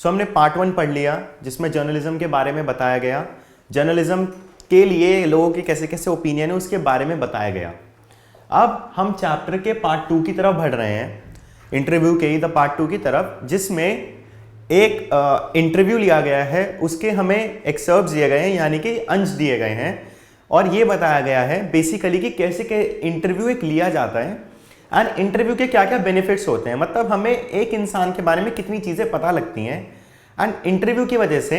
सो हमने पार्ट 1 पढ़ लिया जिसमें जर्नलिज्म के बारे में बताया गया, जर्नलिज्म के लिए लोगों के कैसे कैसे ओपिनियन है उसके बारे में बताया गया। अब हम चैप्टर के पार्ट 2 की तरफ बढ़ रहे हैं, इंटरव्यू के ही द पार्ट 2 की तरफ, जिसमें एक इंटरव्यू लिया गया है, उसके हमें एक्सर्प्ट्स दिए गए हैं यानी कि अंश दिए गए हैं और ये बताया गया है बेसिकली कि कैसे के इंटरव्यू एक लिया जाता है एंड इंटरव्यू के क्या क्या बेनिफिट्स होते हैं, मतलब हमें एक इंसान के बारे में कितनी चीज़ें पता लगती हैं एंड इंटरव्यू की वजह से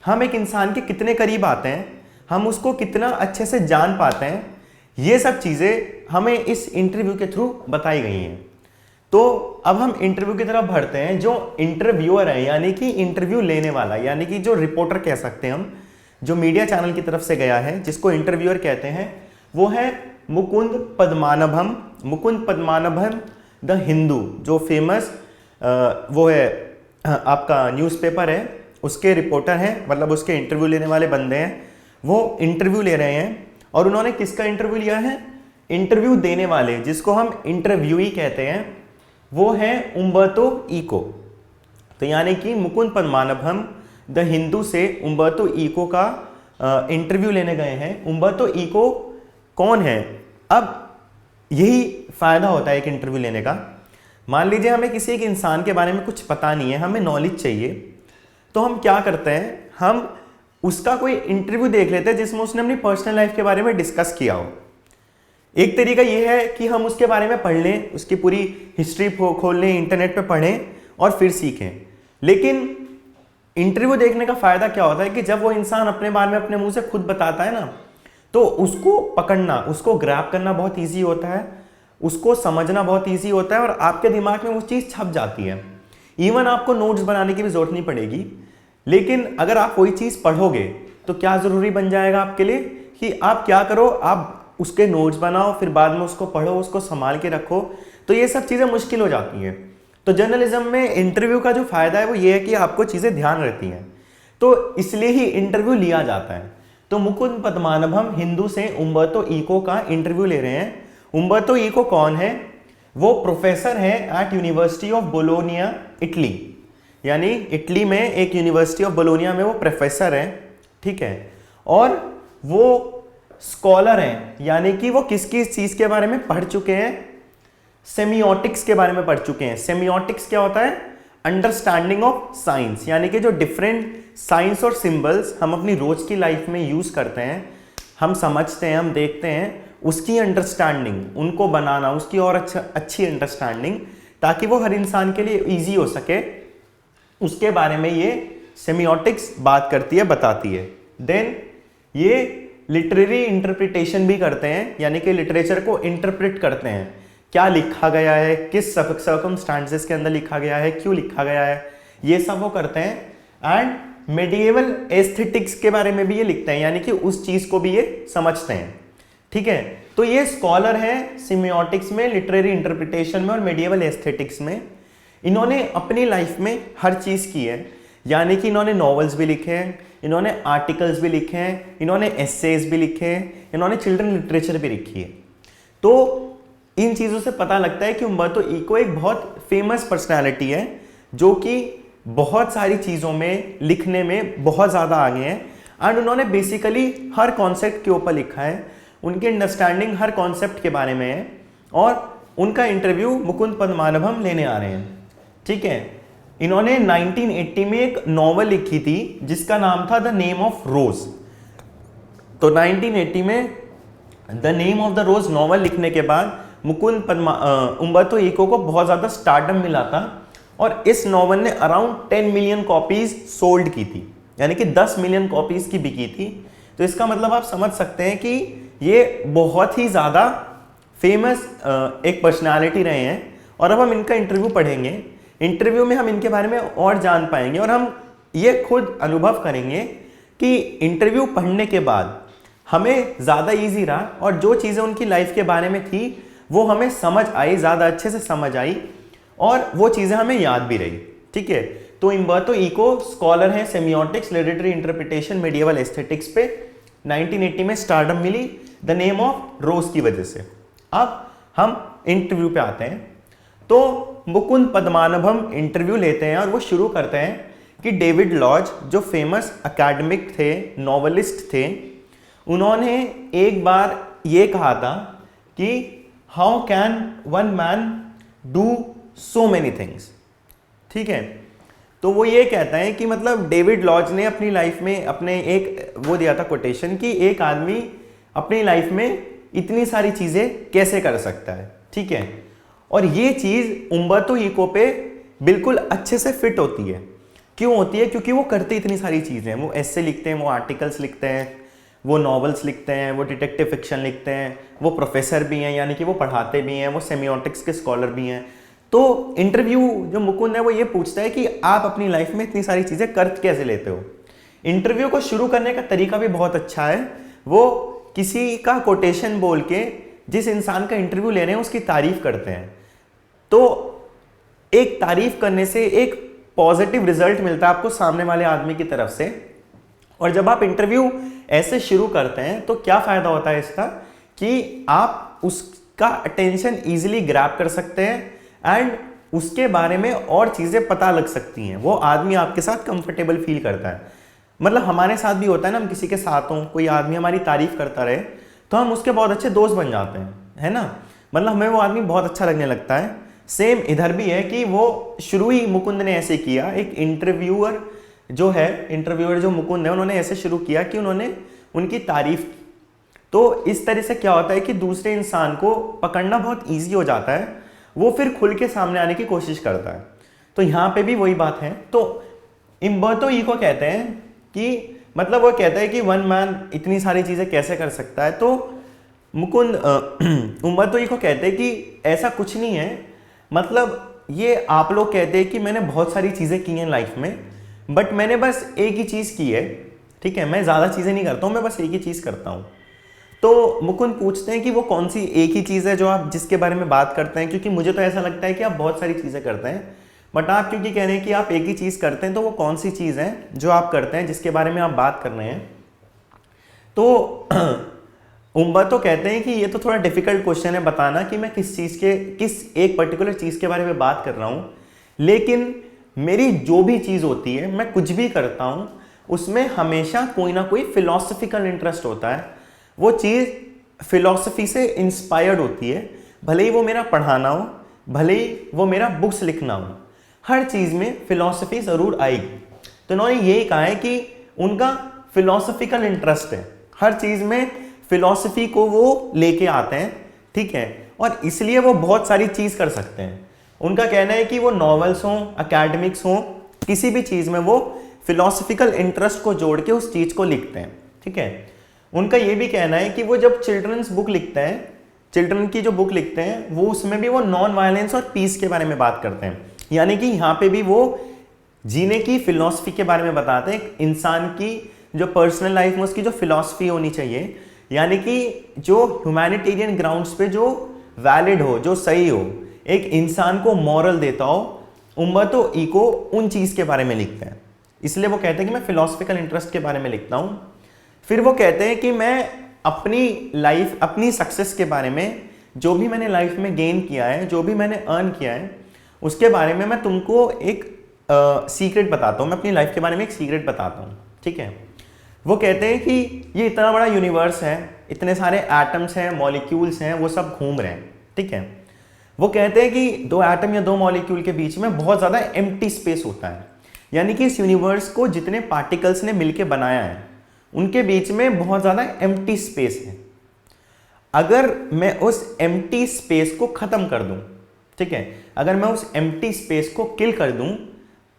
हम एक इंसान के कितने करीब आते हैं, हम उसको कितना अच्छे से जान पाते हैं, ये सब चीज़ें हमें इस इंटरव्यू के थ्रू बताई गई हैं। तो अब हम इंटरव्यू की तरफ बढ़ते हैं। जो इंटरव्यूअर है यानी कि इंटरव्यू लेने वाला, यानी कि जो रिपोर्टर कह सकते हैं हम, जो मीडिया चैनल की तरफ से गया है जिसको इंटरव्यूअर कहते हैं, वो है मुकुंद पद्मानाभम। मुकुंद पद्मानाभम द हिंदू, जो फेमस वो है आपका न्यूज़पेपर है, उसके रिपोर्टर हैं, मतलब उसके इंटरव्यू लेने वाले बंदे हैं, वो इंटरव्यू ले रहे हैं। और उन्होंने किसका इंटरव्यू लिया है? इंटरव्यू देने वाले, जिसको हम इंटरव्यूई कहते हैं, वो है उम्बर्टो इको। तो यानी कि मुकुंद पद्मानाभम द हिंदू से उम्बर्टो इको का इंटरव्यू लेने गए हैं। उम्बर्टो इको कौन है? अब यही फायदा होता है एक इंटरव्यू लेने का। मान लीजिए हमें किसी एक इंसान के बारे में कुछ पता नहीं है, हमें नॉलेज चाहिए, तो हम क्या करते हैं, हम उसका कोई इंटरव्यू देख लेते हैं जिसमें उसने अपनी पर्सनल लाइफ के बारे में डिस्कस किया हो। एक तरीका यह है कि हम उसके बारे में पढ़ लें, उसकी पूरी हिस्ट्री खोल लें, इंटरनेट पे पढ़ें और फिर सीखें। लेकिन इंटरव्यू देखने का फायदा क्या होता है कि जब वो इंसान अपने बारे में अपने मुंह से खुद बताता है ना, तो उसको पकड़ना, उसको ग्रैब करना बहुत ईजी होता है, उसको समझना बहुत ईजी होता है और आपके दिमाग में वो चीज़ छप जाती है। इवन आपको नोट्स बनाने की भी जरूरत नहीं पड़ेगी। लेकिन अगर आप वही चीज़ पढ़ोगे तो क्या ज़रूरी बन जाएगा आपके लिए कि आप क्या करो, आप उसके नोट्स बनाओ, फिर बाद में उसको पढ़ो, उसको संभाल के रखो, तो ये सब चीज़ें मुश्किल हो जाती हैं। तो जर्नलिज्म में इंटरव्यू का जो फायदा है वो ये है कि आपको चीज़ें ध्यान रहती हैं, तो इसलिए ही इंटरव्यू लिया जाता है। तो मुकुंद पद्मानाभम हिंदू से उम्बर्टो इको का इंटरव्यू ले रहे हैं। उम्बर्टो इको कौन है? वो प्रोफेसर है at university of Bologna, Italy, यानी इटली में एक यूनिवर्सिटी ऑफ बोलोनिया में वो प्रोफेसर है, ठीक है। और वो स्कॉलर हैं, यानी कि वो किस किस चीज़ के बारे में पढ़ चुके हैं? सेमियोटिक्स के बारे में पढ़ चुके हैं। सेमियोटिक्स क्या होता है? अंडरस्टैंडिंग ऑफ साइंस, यानी कि जो डिफरेंट साइंस और सिंबल्स हम अपनी रोज की लाइफ में यूज करते हैं, हम समझते हैं, हम देखते हैं, उसकी अंडरस्टैंडिंग, उनको बनाना, उसकी और अच्छी अंडरस्टैंडिंग, ताकि वो हर इंसान के लिए ईजी हो सके, उसके बारे में ये सेमियोटिक्स बात करती है, बताती है। देन ये लिटरेरी इंटरप्रिटेशन भी करते हैं, यानी कि लिटरेचर को इंटरप्रेट करते हैं, क्या लिखा गया है, किस सर्कमस्टांसेस के अंदर लिखा गया है, क्यों लिखा गया है, ये सब वो करते हैं। एंड मेडिएवल एस्थेटिक्स के बारे में भी ये लिखते हैं, यानी कि उस चीज़ को भी ये समझते हैं, ठीक है। तो ये स्कॉलर है सेमियोटिक्स में, लिटरेरी इंटरप्रिटेशन में और मेडिएवल एस्थेटिक्स में। इन्होंने अपनी लाइफ में हर चीज़ की है, यानी कि इन्होंने नॉवेल्स भी लिखे हैं, इन्होंने आर्टिकल्स भी लिखे हैं, इन्होंने एसेज भी लिखे हैं, इन्होंने चिल्ड्रन लिटरेचर भी लिखी है। तो इन चीज़ों से पता लगता है कि उम्बर्टो इको एक बहुत फेमस पर्सनालिटी है, जो कि बहुत सारी चीज़ों में लिखने में बहुत ज़्यादा आगे हैं। एंड उन्होंने बेसिकली हर कॉन्सेप्ट के ऊपर लिखा है, उनकी अंडरस्टैंडिंग हर कॉन्सेप्ट के बारे में है। और उनका इंटरव्यू मुकुंद पद्मानाभम लेने आ रहे हैं, ठीक है। इन्होंने 1980 में एक नॉवल लिखी थी जिसका नाम था द नेम ऑफ रोज। तो 1980 में the name of the rose novel लिखने के बाद मुकुंद उम्बर्टो इको को बहुत ज़्यादा स्टारडम मिला था और इस नॉवल ने अराउंड 10 मिलियन कॉपीज सोल्ड की थी, यानी कि 10 मिलियन कॉपीज की बिकी थी। तो इसका मतलब आप समझ सकते हैं कि ये बहुत ही ज़्यादा फेमस एक पर्सनालिटी रहे हैं। और अब हम इनका इंटरव्यू पढ़ेंगे, इंटरव्यू में हम इनके बारे में और जान पाएंगे और हम ये खुद अनुभव करेंगे कि इंटरव्यू पढ़ने के बाद हमें ज़्यादा इजी रहा और जो चीज़ें उनकी लाइफ के बारे में थी वो हमें समझ आई, ज़्यादा अच्छे से समझ आई और वो चीज़ें हमें याद भी रही, ठीक है। तो उम्बर्टो इको स्कॉलर हैं semiotics, literary interpretation, medieval aesthetics पे 1980 में स्टारडम मिली द नेम ऑफ रोज की वजह से। अब हम इंटरव्यू पे आते हैं। तो मुकुंद पद्मानाभम इंटरव्यू लेते हैं और वो शुरू करते हैं कि डेविड लॉज जो फेमस एकेडमिक थे, नॉवेलिस्ट थे, उन्होंने एक बार ये कहा था कि how can one man do so many things. ठीक है, तो वो ये कहता है कि मतलब डेविड लॉज ने अपनी लाइफ में अपने एक वो दिया था कोटेशन कि एक आदमी अपनी लाइफ में इतनी सारी चीजें कैसे कर सकता है। ठीक है, और ये चीज उम्बर्तो इको पे बिल्कुल अच्छे से फिट होती है। क्यों होती है? क्योंकि वो करते इतनी सारी चीजें, वो एस्से लिखते हैं, वो आर्टिकल्स लिखते हैं, वो नॉवेल्स लिखते हैं, वो डिटेक्टिव फिक्शन लिखते हैं, वो प्रोफेसर भी हैं, यानी कि वो पढ़ाते भी हैं, वो सेमियोटिक्स के स्कॉलर भी हैं। तो इंटरव्यू जो मुकुंद है वो ये पूछता है कि आप अपनी लाइफ में इतनी सारी चीजें कर कैसे लेते हो। इंटरव्यू को शुरू करने का तरीका भी बहुत अच्छा है। वो किसी का कोटेशन बोल के जिस इंसान का इंटरव्यू ले रहे हैं उसकी तारीफ करते हैं। तो एक तारीफ करने से एक पॉजिटिव रिजल्ट मिलता है आपको सामने वाले आदमी की तरफ से। और जब आप इंटरव्यू ऐसे शुरू करते हैं तो क्या फायदा होता है इसका कि आप उसका अटेंशन इजीली ग्रैब कर सकते हैं एंड उसके बारे में और चीजें पता लग सकती हैं। वो आदमी आपके साथ कंफर्टेबल फील करता है। मतलब हमारे साथ भी होता है ना, हम किसी के साथ हों, कोई आदमी हमारी तारीफ करता रहे तो हम उसके बहुत अच्छे दोस्त बन जाते हैं, है ना। मतलब हमें वो आदमी बहुत अच्छा लगने लगता है। सेम इधर भी है कि वो शुरू ही मुकुंद ने ऐसे किया। एक इंटरव्यूअर जो मुकुंद है उन्होंने ऐसे शुरू किया कि उन्होंने उनकी तारीफ की। तो इस तरह से क्या होता है कि दूसरे इंसान को पकड़ना बहुत ईजी हो जाता है, वो फिर खुल के सामने आने की कोशिश करता है। तो यहाँ पे भी वही बात है। तो उम्बर्तो इको कहते हैं कि मतलब वो कहता है कि वन मैन इतनी सारी चीजें कैसे कर सकता है। तो मुकुंद उम्बर्तो इको कहते हैं कि ऐसा कुछ नहीं है। मतलब ये आप लोग कहते हैं कि मैंने बहुत सारी चीजें की हैं लाइफ में, बट मैंने बस एक ही चीज की है। ठीक है, मैं ज्यादा चीजें नहीं करता हूं, मैं बस एक ही चीज करता हूं। तो मुकुंद पूछते हैं कि वो कौन सी एक ही चीज है जो आप जिसके बारे में बात करते हैं, क्योंकि मुझे तो ऐसा लगता है कि आप बहुत सारी चीजें करते हैं, बट आप क्योंकि कह रहे हैं कि आप एक ही चीज करते हैं, तो वो कौन सी चीज है जो आप करते हैं जिसके बारे में आप बात कर रहे हैं। तो उम्बर्तो कहते हैं कि ये तो थोड़ा डिफिकल्ट क्वेश्चन है बताना कि मैं किस एक पर्टिकुलर चीज के बारे में बात कर रहा हूं, लेकिन मेरी जो भी चीज होती है, मैं कुछ भी करता हूं, उसमें हमेशा कोई ना कोई फिलॉसफिकल इंटरेस्ट होता है। वो चीज फिलॉसफी से इंस्पायर्ड होती है, भले ही वो मेरा पढ़ाना हो, भले ही वो मेरा बुक्स लिखना हो, हर चीज में फिलॉसफी जरूर आएगी। तो उन्होंने यही कहा है कि उनका फिलॉसफिकल इंटरेस्ट है, हर चीज में फिलॉसफी को वो लेके आते हैं। ठीक है, और इसलिए वो बहुत सारी चीज कर सकते हैं। उनका कहना है कि वो नॉवेल्स हों, एकेडमिक्स हों, किसी भी चीज में वो फिलॉसफिकल इंटरेस्ट को जोड़ के उस चीज को लिखते हैं। ठीक है, उनका ये भी कहना है कि वो जब चिल्ड्रंस बुक लिखते हैं, चिल्ड्रन की जो बुक लिखते हैं, वो उसमें भी वो नॉन वायलेंस और पीस के बारे में बात करते हैं। यानी कि यहाँ पे भी वो जीने की फिलॉसफी के बारे में बताते हैं। इंसान की जो पर्सनल लाइफ में उसकी जो फिलॉसफी होनी चाहिए, यानी कि जो ह्यूमैनिटेरियन ग्राउंड्स पे जो वैलिड हो, जो सही हो, एक इंसान को मॉरल देता हो, उम्बर्तो इको उन चीज के बारे में लिखते हैं। इसलिए वो कहते हैं कि मैं फिलॉसफिकल इंटरेस्ट के बारे में लिखता हूं। फिर वो कहते हैं कि मैं अपनी लाइफ, अपनी सक्सेस के बारे में, जो भी मैंने लाइफ में गेन किया है, जो भी मैंने अर्न किया है, उसके बारे में मैं तुमको एक सीक्रेट बताता हूँ। मैं अपनी लाइफ के बारे में एक सीक्रेट बताता हूँ। ठीक है, वो कहते हैं कि ये इतना बड़ा यूनिवर्स है, इतने सारे एटम्स हैं, मॉलिक्यूल्स हैं, वो सब घूम रहे हैं। ठीक है, वो कहते हैं कि दो एटम या दो मॉलिक्यूल के बीच में बहुत ज़्यादा एम्प्टी स्पेस होता है। यानी कि इस यूनिवर्स को जितने पार्टिकल्स ने मिलके बनाया है, उनके बीच में बहुत ज़्यादा एम्प्टी स्पेस है। अगर मैं उस एम्प्टी स्पेस को ख़त्म कर दूं, ठीक है, अगर मैं उस एम्प्टी स्पेस को किल कर दूं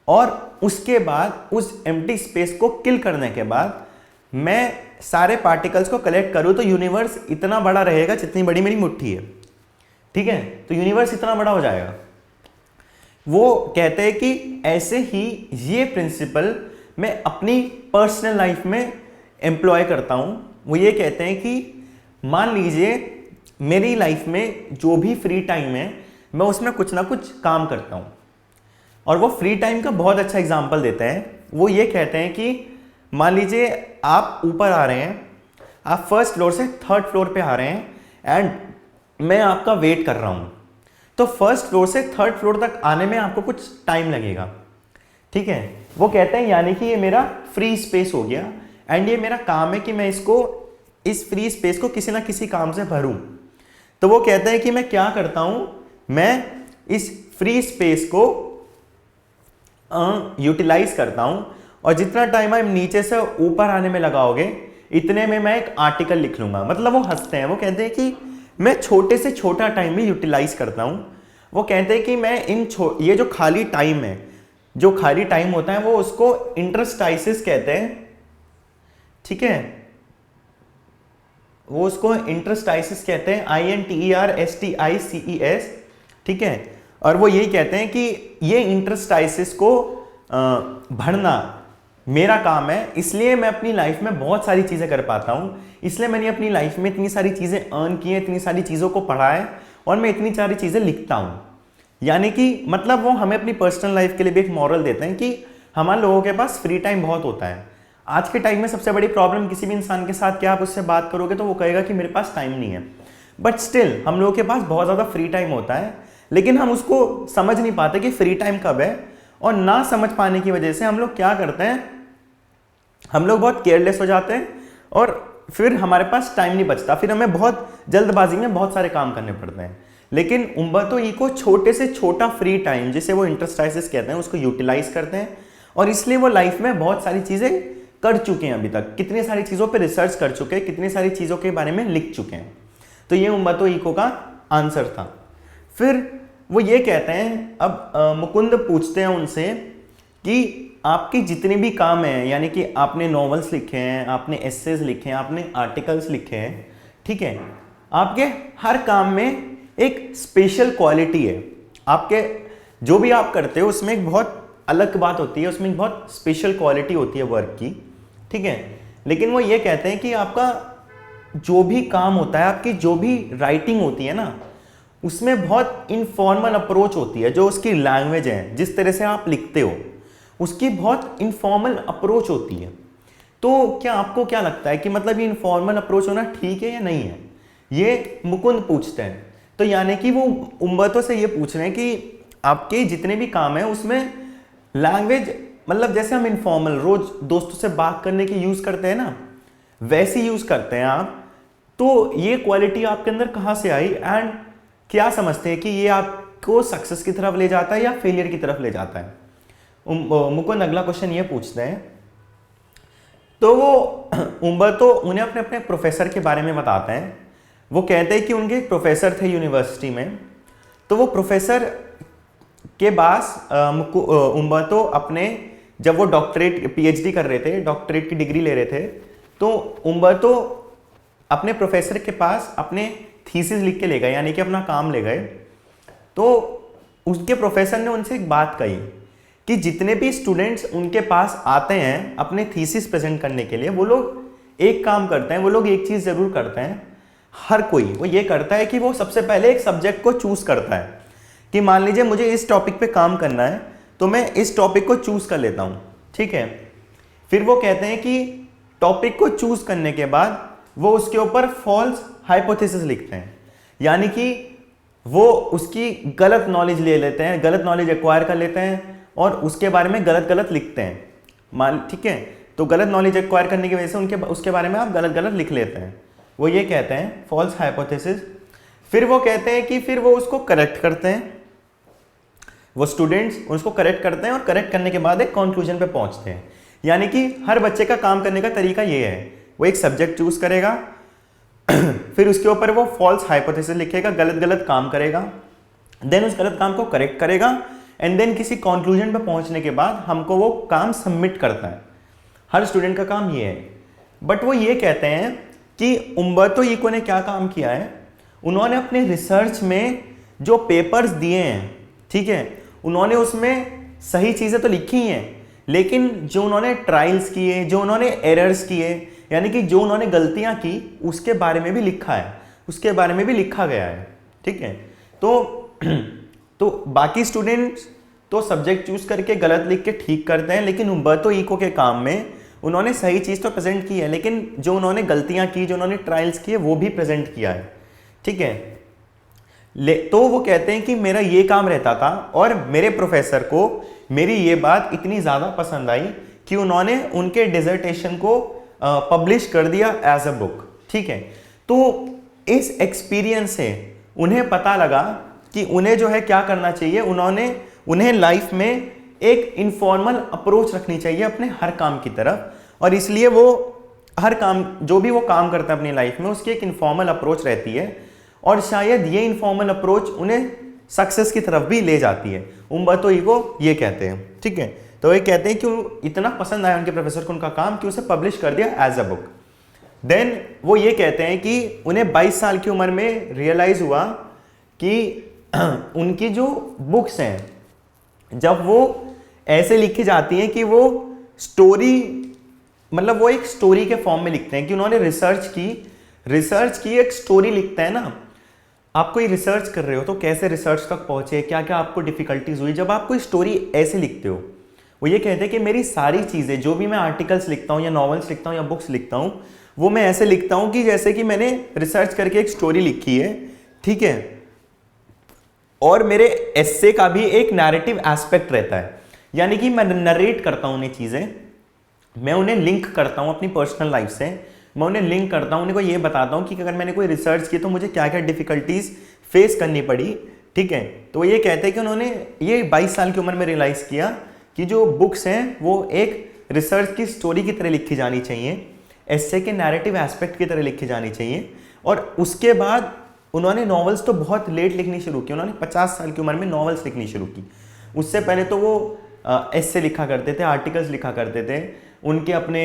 और उसके बाद उस एम्प्टी स्पेस को किल करने के बाद मैं सारे पार्टिकल्स को कलेक्ट करूं, तो यूनिवर्स इतना बड़ा रहेगा जितनी बड़ी मेरी मुट्ठी है। ठीक है, तो यूनिवर्स इतना बड़ा हो जाएगा। वो कहते हैं कि ऐसे ही ये प्रिंसिपल मैं अपनी पर्सनल लाइफ में एम्प्लॉय करता हूं। वो ये कहते हैं कि मान लीजिए मेरी लाइफ में जो भी फ्री टाइम है, मैं उसमें कुछ ना कुछ काम करता हूं। और वो फ्री टाइम का बहुत अच्छा एग्जाम्पल देते हैं। वो ये कहते हैं कि मान लीजिए आप ऊपर आ रहे हैं, आप फर्स्ट फ्लोर से थर्ड फ्लोर पे आ रहे हैं एंड मैं आपका वेट कर रहा हूं। तो फर्स्ट फ्लोर से थर्ड फ्लोर तक आने में आपको कुछ टाइम लगेगा। ठीक है, वो कहते हैं यानी कि ये मेरा फ्री स्पेस हो गया एंड ये मेरा काम है कि मैं इसको, इस फ्री स्पेस को किसी ना किसी काम से भरूं। तो वो कहते हैं कि मैं क्या करता हूं, मैं इस फ्री स्पेस को यूटिलाइज करता हूं और जितना टाइम आप नीचे से ऊपर आने में लगाओगे इतने में मैं एक आर्टिकल लिख लूंगा। मतलब वो हंसते हैं, वो कहते हैं कि मैं छोटे से छोटा टाइम भी यूटिलाइज करता हूं। वो कहते हैं कि मैं ये जो खाली टाइम है, जो खाली टाइम होता है वो उसको इंटरस्टाइसिस कहते हैं। ठीक है, वो उसको इंटरस्टाइसिस कहते हैं, INTERSTICES। ठीक है, और वो यही कहते हैं कि ये इंटरस्टाइसिस को भरना मेरा काम है, इसलिए मैं अपनी लाइफ में बहुत सारी चीजें कर पाता हूं, इसलिए मैंने अपनी लाइफ में इतनी सारी चीजें अर्न की हैं, इतनी सारी चीजों को पढ़ा है और मैं इतनी सारी चीजें लिखता हूं। यानी कि मतलब वो हमें अपनी पर्सनल लाइफ के लिए भी एक मॉरल देते हैं कि हमारे लोगों के पास फ्री टाइम बहुत होता है। आज के टाइम में सबसे बड़ी प्रॉब्लम किसी भी इंसान के साथ, क्या आप उससे बात करोगे तो वो कहेगा कि मेरे पास टाइम नहीं है, बट स्टिल हम लोगों के पास बहुत ज़्यादा फ्री टाइम होता है, लेकिन हम उसको समझ नहीं पाते कि फ्री टाइम कब है। और ना समझ पाने की वजह से हम लोग क्या करते हैं, हम लोग बहुत केयरलेस हो जाते हैं और फिर हमारे पास टाइम नहीं बचता, फिर हमें बहुत जल्दबाजी में बहुत सारे काम करने पड़ते हैं। लेकिन उम्बर्तो ईको छोटे से छोटा फ्री टाइम, जिसे वो इंटरस्टाइसिस कहते हैं, उसको यूटिलाइज करते हैं और इसलिए वो लाइफ में बहुत सारी चीज़ें कर चुके हैं। अभी तक कितनी सारी चीज़ों पे रिसर्च कर चुके हैं, कितनी सारी चीज़ों के बारे में लिख चुके हैं। तो ये उम्बर्तो ईको का आंसर था। फिर वो ये कहते हैं, अब मुकुंद पूछते हैं उनसे कि आपके जितने भी काम हैं, यानी कि आपने नॉवेल्स लिखे हैं, आपने एसेज लिखे हैं, आपने आर्टिकल्स लिखे हैं, ठीक है, आपके हर काम में एक स्पेशल क्वालिटी है। आपके जो भी आप करते हो उसमें एक बहुत अलग बात होती है, उसमें एक बहुत स्पेशल क्वालिटी होती है वर्क की। ठीक है, लेकिन वो ये कहते हैं कि आपका जो भी काम होता है, आपकी जो भी राइटिंग होती है ना, उसमें बहुत इनफॉर्मल अप्रोच होती है। जो उसकी लैंग्वेज है, जिस तरह से आप लिखते हो, उसकी बहुत इनफॉर्मल अप्रोच होती है। तो क्या आपको क्या लगता है कि मतलब ये इनफॉर्मल अप्रोच होना ठीक है या नहीं है? ये मुकुंद पूछते हैं। तो यानी कि वो उम्बर्तो से ये पूछ रहे हैं कि आपके जितने भी काम हैं उसमें लैंग्वेज, मतलब जैसे हम इनफॉर्मल रोज दोस्तों से बात करने की यूज करते हैं ना, वैसे यूज करते हैं आप। तो ये क्वालिटी आपके अंदर कहाँ से आई एंड क्या समझते हैं कि ये आपको सक्सेस की तरफ ले जाता है या फेलियर की तरफ ले जाता है? मुकुंद अगला क्वेश्चन ये पूछते हैं। तो वो उम्बर्तो उन्हें अपने अपने प्रोफेसर के बारे में बताते हैं। वो कहते हैं कि उनके एक प्रोफेसर थे यूनिवर्सिटी में, तो वो प्रोफेसर के पास उम्बर्तो अपने, जब वो डॉक्टरेट PhD कर रहे थे, डॉक्टरेट की डिग्री ले रहे थे, तो उम्बर्तो अपने प्रोफेसर के पास अपने थीसिस लिख के ले गए, यानी कि अपना काम ले गए। तो उसके प्रोफेसर ने उनसे एक बात कही कि जितने भी स्टूडेंट्स उनके पास आते हैं अपने थीसिस प्रेजेंट करने के लिए, वो लोग एक काम करते हैं, वो लोग एक चीज़ ज़रूर करते हैं, हर कोई वो ये करता है कि वो सबसे पहले एक सब्जेक्ट को चूज़ करता है कि मान लीजिए मुझे इस टॉपिक पे काम करना है, तो मैं इस टॉपिक को चूज़ कर लेता हूँ। ठीक है, फिर वो कहते हैं कि टॉपिक को चूज़ करने के बाद वो उसके ऊपर फॉल्स हाइपोथेसिस लिखते हैं, यानी कि वो उसकी गलत नॉलेज ले लेते हैं, गलत नॉलेज एक्वायर कर लेते हैं और उसके बारे में गलत गलत लिखते हैं। ठीक है, तो गलत नॉलेज एक्वायर करने की वजह से उसके बारे में आप गलत गलत लिख लेते हैं, वो ये कहते हैं फॉल्स हाइपोथेसिस। फिर वो कहते हैं कि फिर वो उसको करेक्ट करते हैं, वो स्टूडेंट्स उसको करेक्ट करते हैं और करेक्ट करने के बाद एक कंक्लूजन पे पहुंचते हैं। यानी कि हर बच्चे का काम करने का तरीका ये है, वो एक सब्जेक्ट चूज करेगा, फिर उसके ऊपर वो फॉल्स हाइपोथेसिस लिखेगा, गलत गलत काम करेगा, देन उस गलत काम को करेक्ट करेगा एंड देन किसी कंक्लूजन पे पहुंचने के बाद हमको वो काम सबमिट करता है। हर स्टूडेंट का काम ये है। बट वो ये कहते हैं कि उम्बर्तो ईको ने क्या काम किया है, उन्होंने अपने रिसर्च में जो पेपर्स दिए हैं, ठीक है, उन्होंने उसमें सही चीज़ें तो लिखी हैं, लेकिन जो उन्होंने ट्रायल्स किए, जो उन्होंने एरर्स किए, यानी कि जो उन्होंने गलतियां की, उसके बारे में भी लिखा है, उसके बारे में भी लिखा गया है। ठीक है, तो बाकी स्टूडेंट्स तो सब्जेक्ट चूज करके गलत लिख के ठीक करते हैं, लेकिन उम्बर्तो ईको के काम में उन्होंने सही चीज़ तो प्रेजेंट की है, लेकिन जो उन्होंने गलतियां की, जो उन्होंने ट्रायल्स किए, वो भी प्रेजेंट किया है। ठीक है, तो वो कहते हैं कि मेरा ये काम रहता था और मेरे प्रोफेसर को मेरी ये बात इतनी ज़्यादा पसंद आई कि उन्होंने उनके डिसर्टेशन को पब्लिश कर दिया एज अ बुक। ठीक है, तो इस एक्सपीरियंस से उन्हें पता लगा कि उन्हें जो है क्या करना चाहिए, उन्हें लाइफ में एक इनफॉर्मल अप्रोच रखनी चाहिए अपने हर काम की तरफ, और इसलिए वो हर काम जो भी वो काम करता है अपनी लाइफ में उसकी एक इनफॉर्मल अप्रोच रहती है, और शायद ये इनफॉर्मल अप्रोच उन्हें सक्सेस की तरफ भी ले जाती है। उम्बर्तो इको ये कहते हैं। ठीक है, तो ये कहते हैं कि इतना पसंद आया उनके प्रोफेसर को उनका काम कि उसे पब्लिश कर दिया एज अ बुक। देन वो ये कहते हैं कि उन्हें 22 साल की उम्र में रियलाइज हुआ कि उनकी जो बुक्स हैं जब वो ऐसे लिखी जाती हैं कि वो स्टोरी, मतलब वो एक स्टोरी के फॉर्म में लिखते हैं कि उन्होंने रिसर्च की एक स्टोरी लिखते हैं ना। आप कोई रिसर्च कर रहे हो तो कैसे रिसर्च तक पहुंचे, क्या क्या आपको डिफिकल्टीज हुई, जब आप कोई स्टोरी ऐसे लिखते हो। वो ये कहते हैं कि मेरी सारी चीज़ें जो भी मैं आर्टिकल्स लिखता हूँ या नॉवेल्स लिखता हूँ या बुक्स लिखता हूँ वो मैं ऐसे लिखता हूँ कि जैसे कि मैंने रिसर्च करके एक स्टोरी लिखी है। ठीक है, और मेरे एस्से का भी एक नैरेटिव एस्पेक्ट रहता है, यानी कि मैं नरेट करता हूँ उन्हें चीज़ें, मैं उन्हें लिंक करता हूँ अपनी पर्सनल लाइफ से, मैं उन्हें लिंक करता हूँ, उन्हें को ये बताता हूँ कि अगर मैंने कोई रिसर्च की तो मुझे क्या क्या डिफिकल्टीज फेस करनी पड़ी। ठीक है, तो ये कहते हैं कि उन्होंने ये 22 साल की उम्र में रियलाइज़ किया कि जो बुक्स हैं वो एक रिसर्च की स्टोरी की तरह लिखी जानी चाहिए, एस्से के नैरेटिव एस्पेक्ट की तरह लिखी जानी चाहिए। और उसके बाद उन्होंने नॉवेल्स तो बहुत लेट लिखनी शुरू की, उन्होंने 50 साल की उम्र में नॉवेल्स लिखनी शुरू की। उससे पहले तो वो एस्से लिखा करते थे, आर्टिकल्स लिखा करते थे, उनके अपने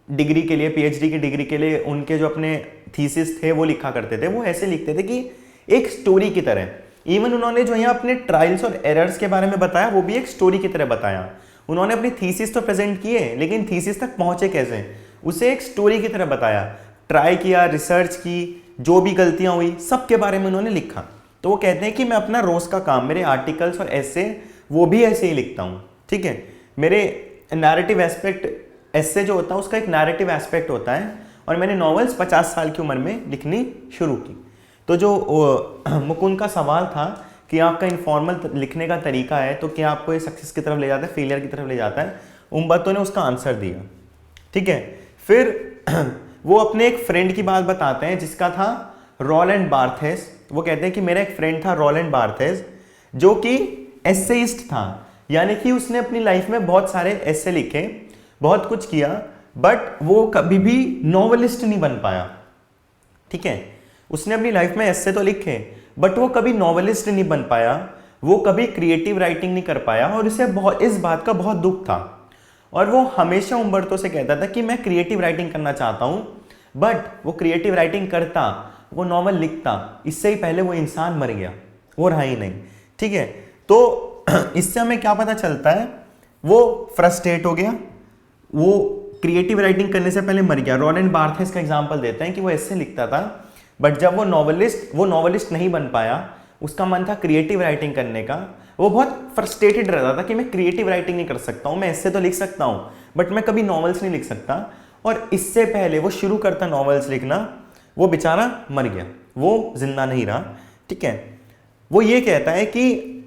डिग्री के लिए, पीएचडी की डिग्री के लिए उनके जो अपने थीसिस थे वो लिखा करते थे। वो ऐसे लिखते थे कि एक स्टोरी की तरह। इवन उन्होंने जो यहाँ अपने ट्रायल्स और एरर्स के बारे में बताया वो भी एक स्टोरी की तरह बताया। उन्होंने अपनी थीसिस तो प्रेजेंट किए लेकिन थीसिस तक पहुंचे कैसे, उसे एक स्टोरी की तरह बताया, ट्राई किया, रिसर्च की, जो भी गलतियां हुई सबके बारे में उन्होंने लिखा। तो वो कहते हैं कि मैं अपना रोज का काम, मेरे आर्टिकल्स और एस्से वो भी ऐसे ही लिखता हूँ। ठीक है, मेरे नैरेटिव एस्पेक्ट, एस्से जो होता है उसका एक नैरेटिव एस्पेक्ट होता है, और मैंने नॉवेल्स 50 साल की उम्र में लिखनी शुरू की। तो जो मुकुंद का सवाल था कि आपका इनफॉर्मल लिखने का तरीका है तो क्या आपको ये सक्सेस की तरफ ले जाता है, फेलियर की तरफ ले जाता है, उम्बर्तो ने उसका आंसर दिया। ठीक है, फिर वो अपने एक फ्रेंड की बात बताते हैं जिसका था रोलैंड बार्थेस। वो कहते हैं कि मेरा एक फ्रेंड था रोलैंड बार्थेस जो कि एसेइस्ट था, यानी कि उसने अपनी लाइफ में बहुत सारे एस्से लिखे, बहुत कुछ किया, बट वो कभी भी नॉवेलिस्ट नहीं बन पाया। ठीक है, उसने अपनी लाइफ में एस्से तो लिखे बट वो कभी नॉवेलिस्ट नहीं बन पाया, वो कभी क्रिएटिव राइटिंग नहीं कर पाया, और उसे बहुत इस बात का बहुत दुख था। और वो हमेशा उम्बर्तो से कहता था कि मैं क्रिएटिव राइटिंग करना चाहता हूँ, बट वो क्रिएटिव राइटिंग करता, वो नॉवल लिखता, इससे ही पहले वो इंसान मर गया, वो रहा ही नहीं। ठीक है, तो इससे हमें क्या पता चलता है, वो फ्रस्ट्रेट हो गया, वो क्रिएटिव राइटिंग करने से पहले मर गया। रोलैंड बार्थेस का एग्जांपल देते हैं कि वो ऐसे लिखता था, बट जब वो नॉवेलिस्ट नहीं बन पाया, उसका मन था क्रिएटिव राइटिंग करने का, वो बहुत फ्रस्ट्रेटेड रहता था कि मैं क्रिएटिव राइटिंग नहीं कर सकता हूँ, मैं ऐसे तो लिख सकता हूँ बट मैं कभी नॉवेल्स नहीं लिख सकता। और इससे पहले वो शुरू करता नॉवेल्स लिखना, वो बेचारा मर गया, वो जिंदा नहीं रहा। ठीक है, वो ये कहता है कि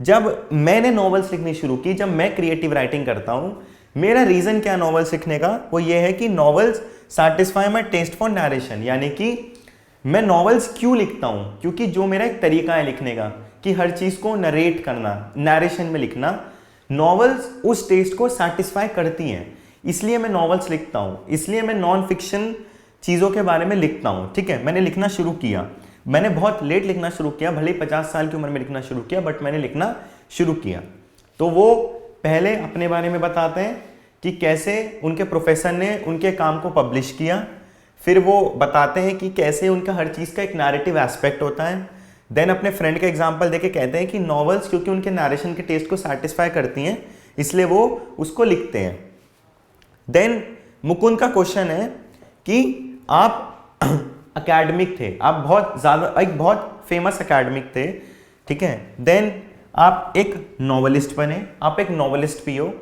जब मैंने नॉवेल्स लिखनी शुरू की, जब मैं क्रिएटिव राइटिंग करता हूँ, मेरा रीजन क्या नॉवेल्स लिखने का, वो ये है कि novels satisfy my taste for narration, यानी कि मैं नॉवेल्स क्यों लिखता हूँ, क्योंकि जो मेरा एक तरीका है लिखने का कि हर चीज़ को नरेट करना, नरेशन में लिखना, नॉवेल्स उस टेस्ट को सैटिस्फाई करती हैं, इसलिए मैं नॉवेल्स लिखता हूँ, इसलिए मैं नॉन फिक्शन चीज़ों के बारे में लिखता हूँ। ठीक है, मैंने लिखना शुरू किया, मैंने बहुत लेट लिखना शुरू किया, भले ही 50 साल की उम्र में लिखना शुरू किया, बट मैंने लिखना शुरू किया। तो वो पहले अपने बारे में बताते हैं कि कैसे उनके प्रोफेसर ने उनके काम को पब्लिश किया, फिर वो बताते हैं कि कैसे उनका हर चीज़ का एक नैरेटिव एस्पेक्ट होता है। देन अपने फ्रेंड का एग्जांपल देके कहते हैं कि नॉवेल्स क्योंकि उनके नरेशन के टेस्ट को सैटिस्फाई करती हैं, इसलिए वो उसको लिखते हैं। देन मुकुंद का क्वेश्चन है कि आप अकेडमिक थे, आप बहुत ज़्यादा एक बहुत फेमस अकेडमिक थे। ठीक है, देन आप एक नॉवेलिस्ट बने, आप एक नॉवेलिस्ट भी हो,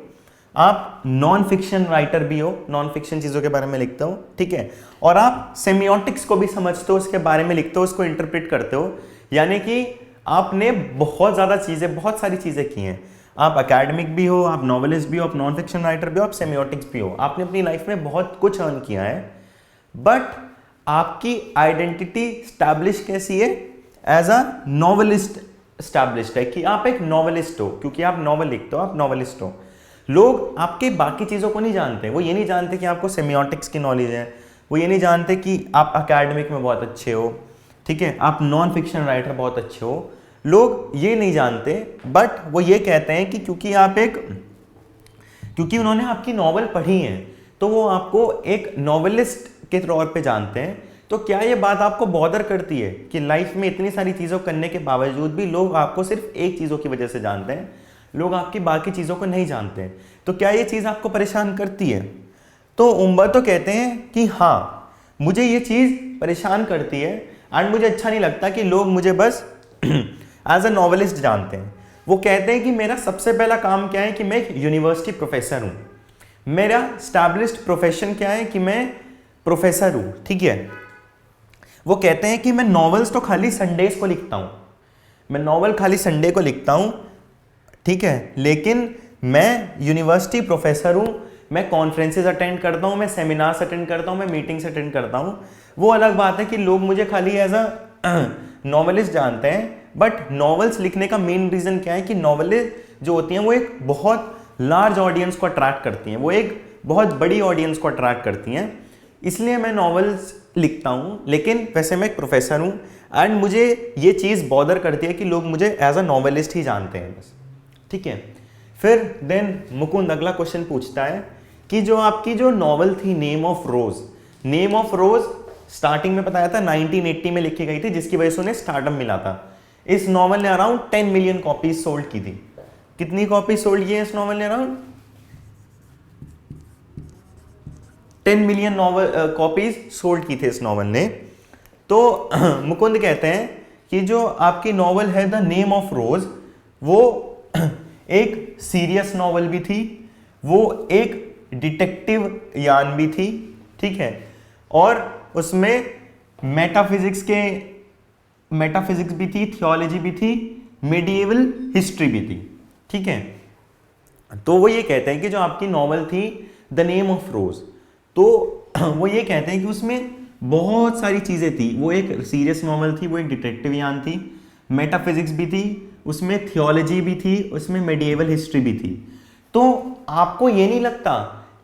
आप नॉन फिक्शन राइटर भी हो, नॉन फिक्शन चीज़ों के बारे में लिखते हो। ठीक है, और आप सेमियोटिक्स को भी समझते हो, उसके बारे में लिखते हो, उसको इंटरप्रेट करते हो, यानी कि आपने बहुत ज़्यादा चीज़ें, बहुत सारी चीज़ें की हैं। आप एकेडमिक भी हो, आप नॉवेलिस्ट भी हो, आप नॉन फिक्शन राइटर भी हो, आप सेमियोटिक्स भी हो, आपने अपनी लाइफ में बहुत कुछ अर्न किया है, बट आपकी आइडेंटिटी स्टैब्लिश कैसी है? एज अ नॉवेलिस्ट स्टैब्लिश्ड है कि आप एक नॉवेलिस्ट हो, क्योंकि आप नॉवल लिखते हो, आप नॉवेलिस्ट हो। लोग आपके बाकी चीज़ों को नहीं जानते, वो ये नहीं जानते कि आपको सेमियोटिक्स की नॉलेज है, वो ये नहीं जानते कि आप एकेडमिक में बहुत अच्छे हो, ठीक है, आप नॉन फिक्शन राइटर बहुत अच्छे हो, लोग ये नहीं जानते, बट वो ये कहते हैं कि क्योंकि उन्होंने आपकी नॉवल पढ़ी है तो वो आपको एक नॉवेलिस्ट के तौर पे जानते हैं। तो क्या ये बात आपको बॉदर करती है कि लाइफ में इतनी सारी चीज़ों करने के बावजूद भी लोग आपको सिर्फ एक चीज़ों की वजह से जानते हैं, लोग आपकी बाकी चीज़ों को नहीं जानते हैं? तो क्या ये चीज़ आपको परेशान करती है? तो उम्बर्तो कहते हैं कि हाँ, मुझे ये चीज़ परेशान करती है एंड मुझे अच्छा नहीं लगता कि लोग मुझे बस एज अ नॉवेलिस्ट जानते हैं। वो कहते हैं कि मेरा सबसे पहला काम क्या है कि मैं एक यूनिवर्सिटी प्रोफेसर हूँ, मेरा स्टैब्लिश्ड प्रोफेशन क्या है कि मैं प्रोफेसर हूँ, ठीक है। वो कहते हैं कि मैं नॉवेल्स तो खाली संडेज को लिखता हूँ, मैं नॉवल खाली संडे को लिखता हूँ, ठीक है, लेकिन मैं यूनिवर्सिटी प्रोफेसर हूँ, मैं कॉन्फ्रेंसेज अटेंड करता हूँ, मैं सेमिनार्स अटेंड करता हूँ, मैं मीटिंग्स अटेंड करता हूँ। वो अलग बात है कि लोग मुझे खाली एज अ नॉवेलिस्ट जानते हैं, बट नॉवेल्स लिखने का मेन रीज़न क्या है कि नॉवेलें जो होती हैं वो एक बहुत लार्ज ऑडियंस को अट्रैक्ट करती हैं, वो एक बहुत बड़ी ऑडियंस को अट्रैक्ट करती हैं, इसलिए मैं नॉवेल्स लिखता हूँ। लेकिन वैसे मैं एक प्रोफेसर हूँ एंड मुझे ये चीज़ बॉदर करती है कि लोग मुझे एज अ नॉवेलिस्ट ही जानते हैं बस, ठीक है। फिर देन मुकुंद अगला क्वेश्चन पूछता है कि जो आपकी जो नॉवल थी नेम ऑफ रोज स्टार्टिंग में बताया था 1980 में लिखी गई थी, जिसकी वजह से उन्हें स्टारडम मिला था। इस नॉवल ने अराउंड 10 मिलियन कॉपीज सोल्ड की थी। कितनी कॉपीज सोल्ड की है इस नॉवल ने? अराउंड 10 मिलियन कॉपीज सोल्ड की थी इस नॉवल ने। तो मुकुंद कहते हैं कि जो आपकी नॉवल है द नेम ऑफ रोज, वो एक सीरियस नॉवल भी थी, वो एक डिटेक्टिव यान भी थी, ठीक है, और उसमें मेटाफिजिक्स भी थी, थियोलॉजी भी थी, मेडिएवल हिस्ट्री भी थी, ठीक है। तो वो ये कहते हैं कि जो आपकी नॉवल थी द नेम ऑफ रोज, तो वो ये कहते हैं कि उसमें बहुत सारी चीज़ें थी, वो एक सीरियस नॉवल थी, वो एक डिटेक्टिव यान थी, मेटाफिजिक्स भी थी, उसमें थियोलॉजी भी थी, उसमें मेडिएवल हिस्ट्री भी थी। तो आपको ये नहीं लगता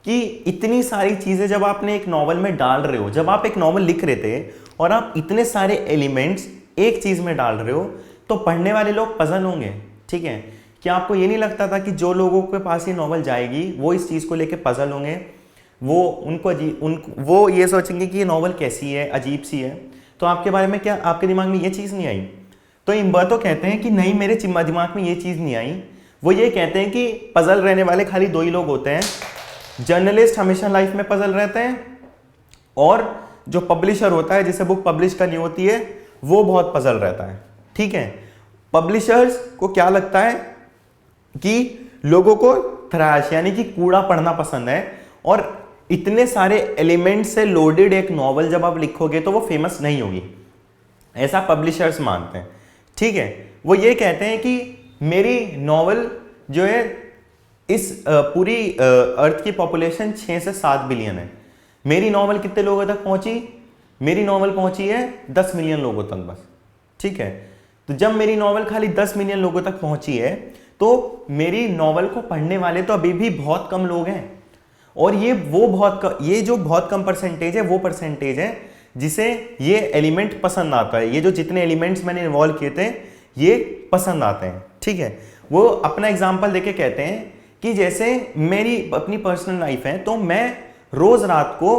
कि इतनी सारी चीज़ें जब आपने एक नॉवल में डाल रहे हो, जब आप एक नॉवल लिख रहे थे और आप इतने सारे एलिमेंट्स एक चीज़ में डाल रहे हो, तो पढ़ने वाले लोग पजल होंगे, ठीक है। क्या आपको ये नहीं लगता था कि जो लोगों के पास ये नॉवल जाएगी वो इस चीज़ को लेके पजल होंगे, वो ये सोचेंगे कि ये नॉवल कैसी है, अजीब सी है? तो आपके बारे में क्या आपके दिमाग में ये चीज़ नहीं आई? तो उम्बर्तो कहते हैं कि नहीं, मेरे दिमाग में ये चीज़ नहीं आई। वो ये कहते हैं कि पजल रहने वाले खाली दो ही लोग होते हैं, जर्नलिस्ट हमेशा लाइफ में पजल रहते हैं, और जो पब्लिशर होता है जिसे बुक पब्लिश करनी होती है वो बहुत पजल रहता है, ठीक है। पब्लिशर्स को क्या लगता है कि लोगों को थ्रैश यानी कि कूड़ा पढ़ना पसंद है, और इतने सारे एलिमेंट से लोडेड एक नॉवल जब आप लिखोगे तो वो फेमस नहीं होगी, ऐसा पब्लिशर्स मानते हैं, ठीक है। वो ये कहते हैं कि मेरी नॉवल जो है इस पूरी अर्थ की पॉपुलेशन 6 से 7 बिलियन है, मेरी नॉवल कितने लोगों तक पहुंची? मेरी नॉवल पहुंची है 10 मिलियन लोगों तक बस, ठीक है। तो जब मेरी नॉवल खाली 10 मिलियन लोगों तक पहुंची है तो मेरी नॉवल को पढ़ने वाले तो अभी भी बहुत कम लोग हैं, और ये जो बहुत कम परसेंटेज है वो परसेंटेज है जिसे ये एलिमेंट पसंद आता है, ये जो जितने एलिमेंट्स मैंने इन्वॉल्व किए थे ये पसंद आते हैं, ठीक है। वो अपना एग्जाम्पल देके कहते हैं कि जैसे मेरी अपनी पर्सनल लाइफ है, तो मैं रोज रात को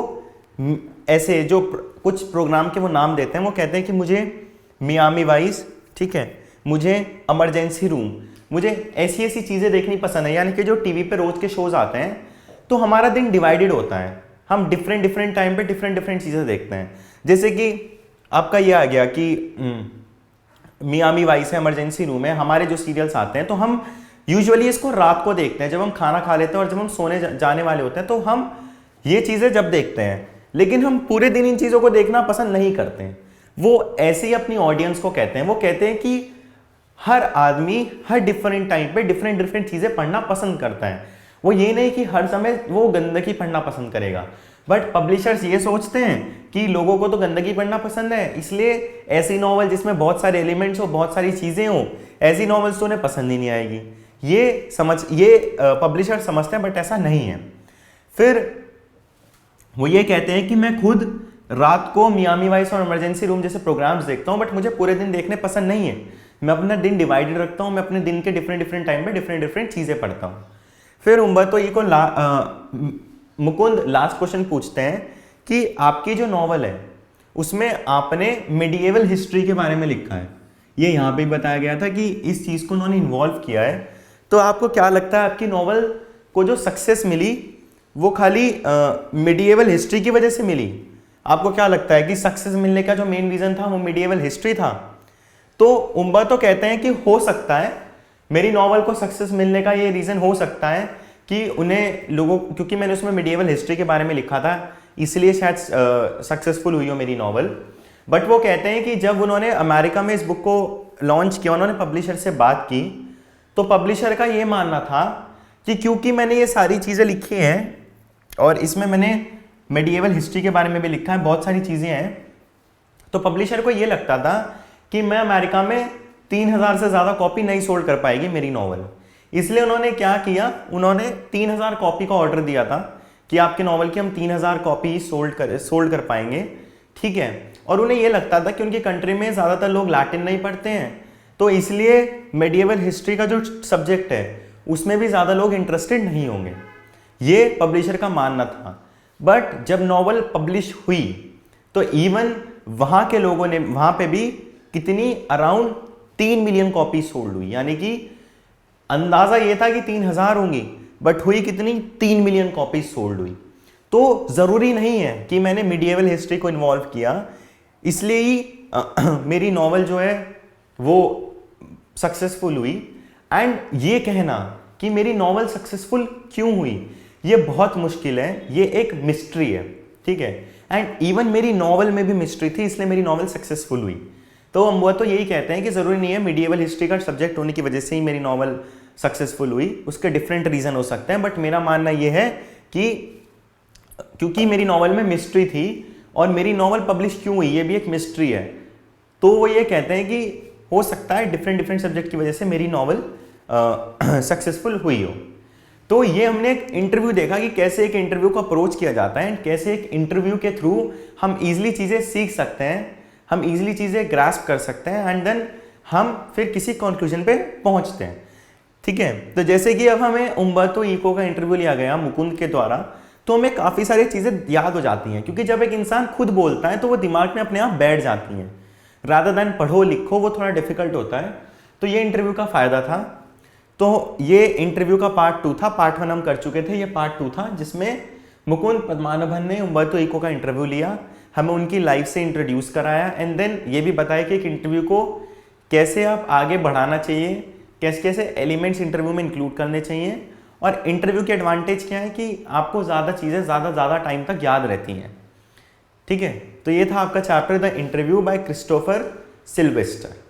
ऐसे जो कुछ प्रोग्राम के वो नाम देते हैं, वो कहते हैं कि मुझे मियामी वाइस, ठीक है, मुझे इमरजेंसी रूम, मुझे ऐसी ऐसी चीज़ें देखनी पसंद है, यानी कि जो टीवी पे रोज के शोज आते हैं, तो हमारा दिन डिवाइडेड होता है, हम डिफरेंट टाइम पे डिफरेंट चीज़ें देखते हैं। जैसे कि आपका ये आ गया कि मियामी वाइस है, इमरजेंसी रूम है, हमारे जो सीरियल्स आते हैं तो हम यूजुअली इसको रात को देखते हैं, जब हम खाना खा लेते हैं और जब हम सोने जाने वाले होते हैं, तो हम ये चीज़ें जब देखते हैं, लेकिन हम पूरे दिन इन चीज़ों को देखना पसंद नहीं करते हैं। वो ऐसे ही अपनी ऑडियंस को कहते हैं, वो कहते हैं कि हर आदमी हर डिफरेंट टाइम पे डिफरेंट डिफरेंट चीज़ें पढ़ना पसंद करता है। वो ये नहीं कि हर समय वो गंदगी पढ़ना पसंद करेगा, बट पब्लिशर्स ये सोचते हैं कि लोगों को तो गंदगी पढ़ना पसंद है, इसलिए ऐसी नॉवल जिसमें बहुत सारे एलिमेंट्स हो, बहुत सारी चीज़ें हो, ऐसी नॉवेल्स तो उन्हें पसंद ही नहीं आएगी। ये पब्लिशर समझते हैं, बट ऐसा नहीं है। फिर वो ये कहते हैं कि मैं खुद रात को मियामी वाइस और इमरजेंसी रूम जैसे प्रोग्राम्स देखता हूँ, बट मुझे पूरे दिन देखने पसंद नहीं है। मैं अपना दिन डिवाइडेड रखता हूँ, मैं अपने दिन के डिफरेंट डिफरेंट टाइम पे डिफरेंट डिफरेंट चीज़ें पढ़ता हूँ। फिर उम्बर्तो इको मुकुंद लास्ट क्वेश्चन पूछते हैं कि आपकी जो नॉवल है उसमें आपने मिडिएवल हिस्ट्री के बारे में लिखा है, ये यहाँ पे बताया गया था कि इस चीज़ को उन्होंने इन्वॉल्व किया है। तो आपको क्या लगता है आपकी नॉवल को जो सक्सेस मिली वो खाली मिडिएवल हिस्ट्री की वजह से मिली? आपको क्या लगता है कि सक्सेस मिलने का जो मेन रीज़न था वो मिडिएवल हिस्ट्री था? तो उम्बर्तो कहते हैं कि हो सकता है मेरी नॉवल को सक्सेस मिलने का ये रीज़न हो सकता है कि उन्हें लोगों, क्योंकि मैंने उसमें मिडिएवल हिस्ट्री के बारे में लिखा था इसलिए शायद सक्सेसफुल हुई हो मेरी नॉवल। बट वो कहते हैं कि जब उन्होंने अमेरिका में इस बुक को लॉन्च किया, उन्होंने पब्लिशर से बात की, तो पब्लिशर का ये मानना था कि क्योंकि मैंने ये सारी चीज़ें लिखी हैं और इसमें मैंने मिडिएवल हिस्ट्री के बारे में भी लिखा है, बहुत सारी चीज़ें हैं, तो पब्लिशर को ये लगता था कि मैं अमेरिका में 3000 से ज़्यादा कॉपी नहीं सोल्ड कर पाएगी मेरी नॉवल। इसलिए उन्होंने क्या किया, उन्होंने 3000 कॉपी का ऑर्डर दिया था कि आपके नॉवल की हम 3000 कॉपी सोल्ड कर पाएंगे, ठीक है। और उन्हें ये लगता था कि उनकी कंट्री में ज़्यादातर लोग लैटिन नहीं पढ़ते हैं, तो इसलिए मिडिएवल हिस्ट्री का जो सब्जेक्ट है उसमें भी ज़्यादा लोग इंटरेस्टेड नहीं होंगे, ये पब्लिशर का मानना था। बट जब नॉवल पब्लिश हुई तो इवन वहाँ के लोगों ने, वहाँ पे भी कितनी, अराउंड 3 मिलियन कॉपी सोल्ड हुई, यानी कि अंदाज़ा ये था कि 3000 होंगी, बट हुई कितनी, 3 मिलियन कॉपी सोल्ड हुई। तो ज़रूरी नहीं है कि मैंने मिडिएवल हिस्ट्री को इन्वॉल्व किया इसलिए ही मेरी नॉवल जो है वो सक्सेसफुल हुई। एंड ये कहना कि मेरी नॉवल सक्सेसफुल क्यों हुई ये बहुत मुश्किल है, ये एक मिस्ट्री है, ठीक है। एंड इवन मेरी नॉवल में भी मिस्ट्री थी, इसलिए मेरी नॉवल सक्सेसफुल हुई। तो हम वो तो यही कहते हैं कि ज़रूरी नहीं है मिडिएवल हिस्ट्री का सब्जेक्ट होने की वजह से ही मेरी नॉवल सक्सेसफुल हुई, उसके डिफरेंट रीज़न हो सकते हैं। बट मेरा मानना ये है कि क्योंकि मेरी नॉवल में मिस्ट्री थी और मेरी नॉवल पब्लिश क्यों हुई ये भी एक मिस्ट्री है, तो वो ये कहते हैं कि हो सकता है डिफरेंट डिफरेंट सब्जेक्ट की वजह से मेरी नॉवल सक्सेसफुल हुई हो। तो ये हमने एक इंटरव्यू देखा कि कैसे एक इंटरव्यू को अप्रोच किया जाता है एंड कैसे एक इंटरव्यू के थ्रू हम ईजिली चीज़ें सीख सकते हैं, हम ईजिली चीज़ें ग्रास्प कर सकते हैं एंड देन हम फिर किसी कंक्लूजन पे पहुंचते हैं, ठीक है। तो जैसे कि अब हमें उम्बर्तो इको का इंटरव्यू लिया गया मुकुंद के द्वारा, तो हमें काफ़ी सारी चीज़ें याद हो जाती हैं, क्योंकि जब एक इंसान खुद बोलता है तो वो दिमाग में अपने आप बैठ जाती हैं, रादर दैन पढ़ो लिखो वो थोड़ा डिफिकल्ट होता है। तो ये इंटरव्यू का फ़ायदा था। तो ये इंटरव्यू का पार्ट 2 था, पार्ट 1 हम कर चुके थे, ये पार्ट 2 था जिसमें मुकुंद पद्मानाभन ने उम्बर्तो इको का इंटरव्यू लिया, हमें उनकी लाइफ से इंट्रोड्यूस कराया एंड देन ये भी बताया कि एक इंटरव्यू को कैसे आप आगे बढ़ाना चाहिए, कैसे कैसे एलिमेंट्स इंटरव्यू में इंक्लूड करने चाहिए, और इंटरव्यू की एडवांटेज क्या है कि आपको ज़्यादा चीज़ें ज़्यादा टाइम तक याद रहती हैं, ठीक है। तो ये था आपका chapter the interview by Christopher Sylvester.